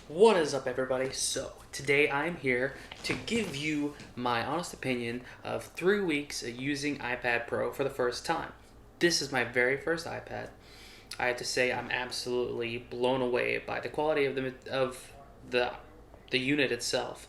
What is up, everybody? So, today I'm here to give you my honest opinion of 3 weeks of using iPad Pro for the first time. This is my very first iPad. I have to say I'm absolutely blown away by the quality of the unit itself,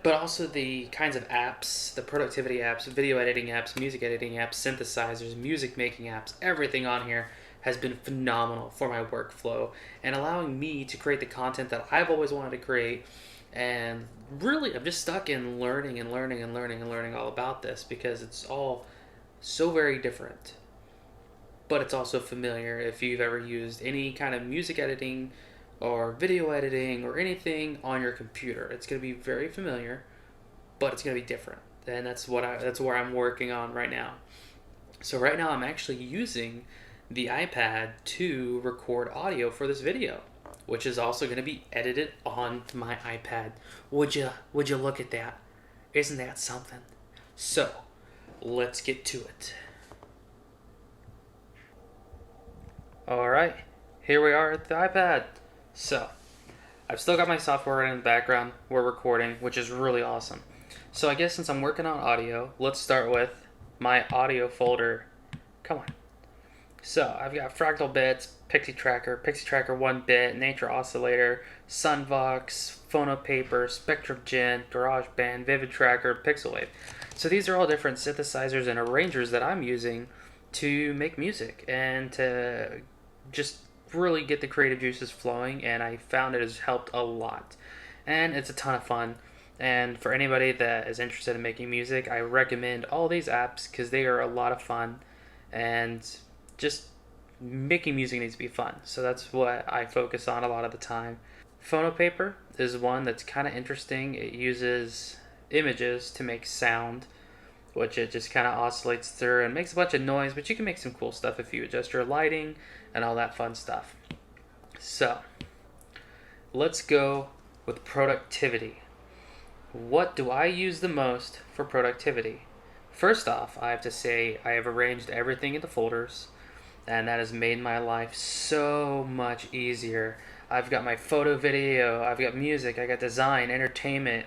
but also the kinds of apps, the productivity apps, video editing apps, music editing apps, synthesizers, music making apps, everything on here has been phenomenal for my workflow and allowing me to create the content that I've always wanted to create. And really, I'm just stuck in learning all about this because it's all so very different. But it's also familiar if you've ever used any kind of music editing or video editing or anything on your computer. It's going to be very familiar, but it's going to be different. And that's where I'm working on right now. So right now I'm actually using the iPad to record audio for this video, which is also going to be edited on my iPad. Would you look at that? Isn't that something? So, let's get to it. Alright, here we are at the iPad. So, I've still got my software in the background. We're recording, which is really awesome. So I guess since I'm working on audio, let's start with my audio folder. Come on. So I've got Fractal Bits, Pixie Tracker 1-bit, Nature Oscillator, Sunvox, Phonopaper, SpectrumGen, GarageBand, Vivid Tracker, Pixelwave. So these are all different synthesizers and arrangers that I'm using to make music and to just really get the creative juices flowing, and I found it has helped a lot. And it's a ton of fun. And for anybody that is interested in making music, I recommend all these apps because they are a lot of fun, and just making music needs to be fun. So that's what I focus on a lot of the time. Phonopaper is one that's kind of interesting. It uses images to make sound, which it just kind of oscillates through and makes a bunch of noise, but you can make some cool stuff if you adjust your lighting and all that fun stuff. So, let's go with productivity. What do I use the most for productivity? First off, I have to say I have arranged everything into folders, and that has made my life so much easier. I've got my photo video, I've got music, I got design, entertainment,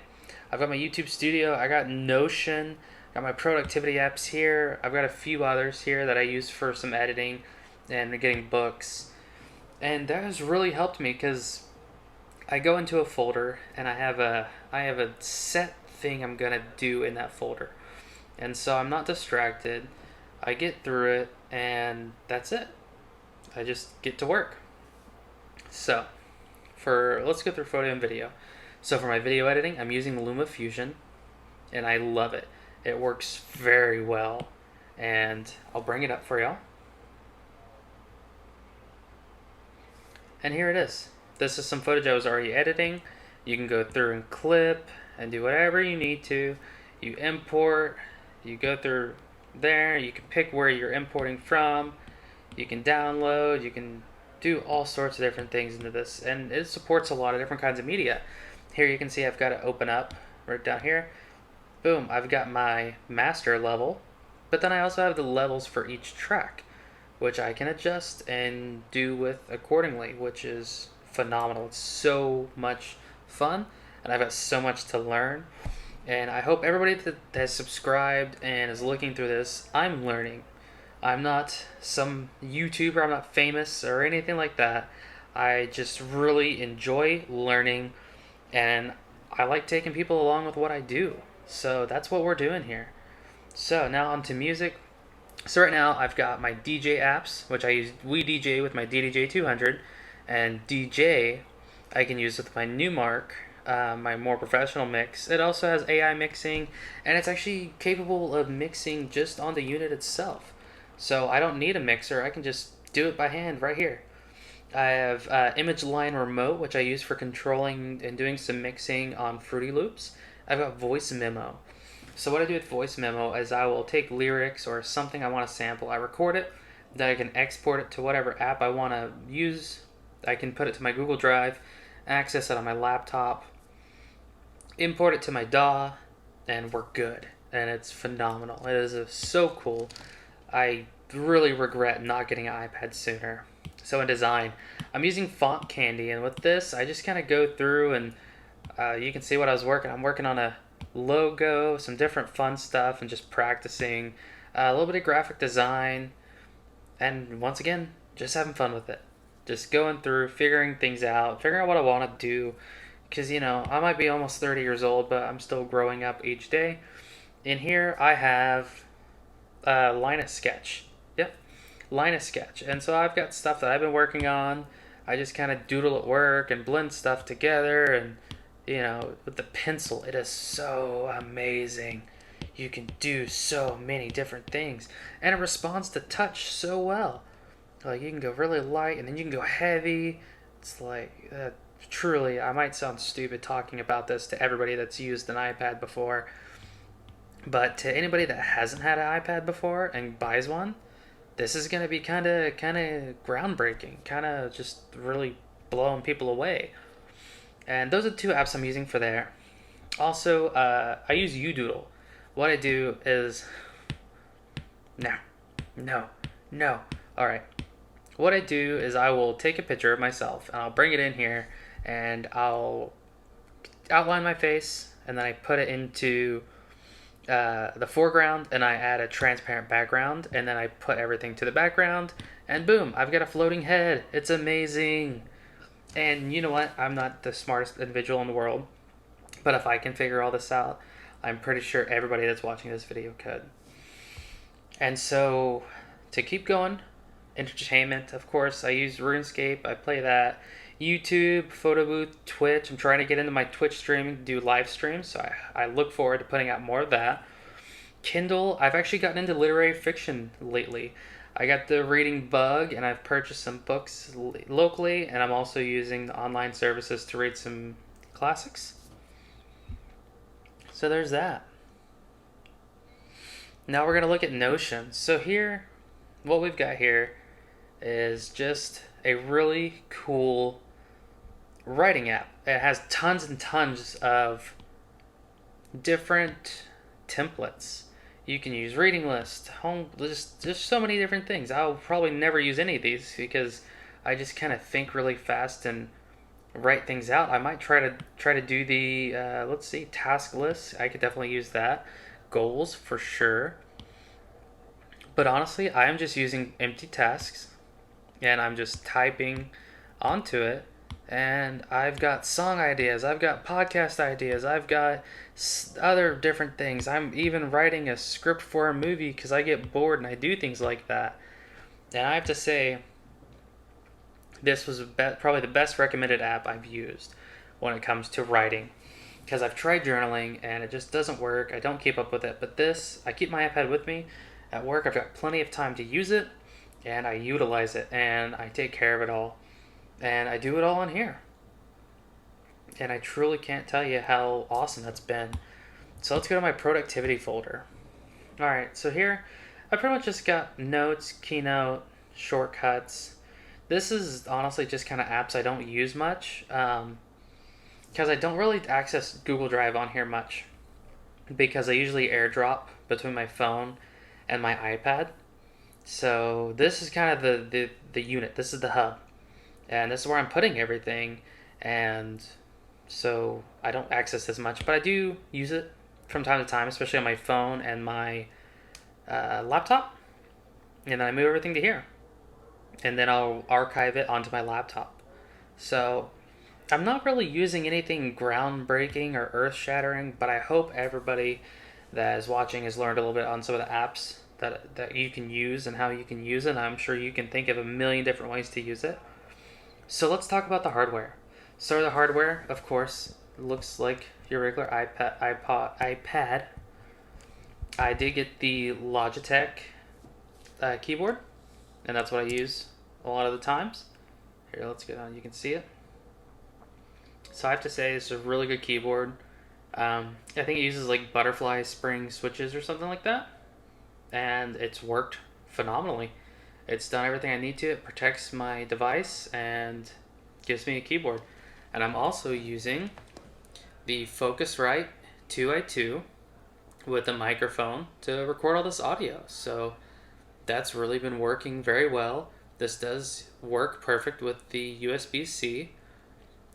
I've got my YouTube studio, I got Notion, got my productivity apps here, I've got a few others here that I use for some editing and getting books. And that has really helped me because I go into a folder and I have a set thing I'm gonna do in that folder. And so I'm not distracted. I get through it and that's it. I just get to work. So, let's go through photo and video. So for my video editing, I'm using LumaFusion and I love it. It works very well, and I'll bring it up for y'all. And here it is. This is some footage I was already editing. You can go through and clip and do whatever you need to. You import, you go through there, you can pick where you're importing from, you can download, you can do all sorts of different things into this, and it supports a lot of different kinds of media. Here you can see I've got it open up right down here. Boom, I've got my master level, but then I also have the levels for each track, which I can adjust and do with accordingly, which is phenomenal. It's so much fun, and I've got so much to learn. And I hope everybody that has subscribed and is looking through this, I'm learning. I'm not some YouTuber, I'm not famous or anything like that. I just really enjoy learning, and I like taking people along with what I do. So that's what we're doing here. So now on to music. So right now I've got my DJ apps, which I use We DJ with my DDJ 200, and DJ I can use with my Newmark, my more professional mix. It also has AI mixing, and it's actually capable of mixing just on the unit itself. So I don't need a mixer, I can just do it by hand right here. I have Image Line Remote, which I use for controlling and doing some mixing on Fruity Loops. I've got Voice Memo. So what I do with Voice Memo is I will take lyrics or something I want to sample. I record it, then I can export it to whatever app I want to use. I can put it to my Google Drive, access it on my laptop, import it to my DAW, and we're good. And it's phenomenal. It is so cool. I really regret not getting an iPad sooner. So in design, I'm using Font Candy, and with this, I just kind of go through and you can see what I was working. I'm working on a logo, some different fun stuff, and just practicing a little bit of graphic design, and once again, just having fun with it. Just going through, figuring things out, figuring out what I want to do. Because, I might be almost 30 years old, but I'm still growing up each day. In here, I have Line of Sketch. Yep, Line of Sketch. And so I've got stuff that I've been working on. I just kind of doodle at work and blend stuff together. And, with the pencil, it is so amazing. You can do so many different things. And it responds to touch so well. Like, you can go really light and then you can go heavy. It's like, truly, I might sound stupid talking about this to everybody that's used an iPad before. But to anybody that hasn't had an iPad before and buys one, this is going to be kind of groundbreaking, kind of just really blowing people away. And those are the two apps I'm using for there. Also, I use UDoodle. What I do is, no. All right. What I do is I will take a picture of myself and I'll bring it in here and I'll outline my face and then I put it into the foreground and I add a transparent background and then I put everything to the background and boom, I've got a floating head. It's amazing. And you know what? I'm not the smartest individual in the world, but if I can figure all this out, I'm pretty sure everybody that's watching this video could. And so, to keep going, entertainment, of course, I use RuneScape, I play that. YouTube, Photo Booth, Twitch. I'm trying to get into my Twitch streaming, do live streams, so I look forward to putting out more of that. Kindle, I've actually gotten into literary fiction lately. I got the reading bug, and I've purchased some books locally, and I'm also using the online services to read some classics. So there's that. Now we're going to look at Notion. So here, what we've got here is just a really cool writing app. It has tons and tons of different templates. You can use reading list, home, just so many different things. I'll probably never use any of these because I just kind of think really fast and write things out. I might try to do the let's see, task list. I could definitely use that. Goals for sure. But honestly, I am just using empty tasks and I'm just typing onto it. And I've got song ideas, I've got podcast ideas, I've got other different things. I'm even writing a script for a movie because I get bored and I do things like that. And I have to say, this was probably the best recommended app I've used when it comes to writing. Because I've tried journaling and it just doesn't work. I don't keep up with it. But this, I keep my iPad with me. At work, I've got plenty of time to use it. And I utilize it. And I take care of it all. And I do it all on here. And I truly can't tell you how awesome that's been. So let's go to my productivity folder. Alright, so here, I pretty much just got notes, keynote, shortcuts. This is honestly just kind of apps I don't use much. Because I don't really access Google Drive on here much. Because I usually airdrop between my phone and my iPad. So this is kind of the unit. This is the hub. And this is where I'm putting everything. And so I don't access as much. But I do use it from time to time, especially on my phone and my laptop. And then I move everything to here. And then I'll archive it onto my laptop. So I'm not really using anything groundbreaking or earth-shattering, but I hope everybody that is watching has learned a little bit on some of the apps that you can use and how you can use it. I'm sure you can think of a million different ways to use it. So let's talk about the hardware. So the hardware, of course, looks like your regular iPad. I did get the Logitech keyboard, and that's what I use a lot of the times. Here, let's get on. You can see it. So I have to say, it's a really good keyboard. I think it uses like butterfly spring switches or something like that. And it's worked phenomenally. It's done everything I need to. It protects my device and gives me a keyboard. And I'm also using the Focusrite 2i2 with a microphone to record all this audio. So that's really been working very well. This does work perfect with the USB-C,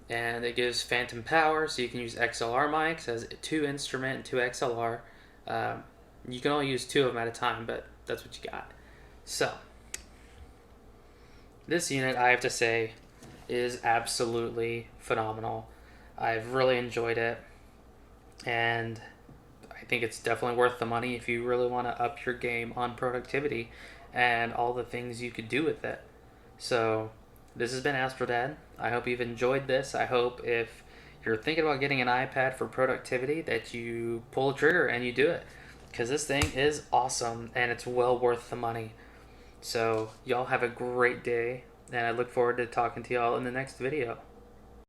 and it gives phantom power, so you can use XLR mics as 2 instrument and 2 XLR. You can only use 2 of them at a time, but that's what you got. So, this unit, I have to say, is absolutely phenomenal. I've really enjoyed it, and I think it's definitely worth the money if you really want to up your game on productivity and all the things you could do with it. So, this has been AstroDad. I hope you've enjoyed this. I hope if you're thinking about getting an iPad for productivity that you pull the trigger and you do it, because this thing is awesome and it's well worth the money. So, y'all have a great day, and I look forward to talking to y'all in the next video.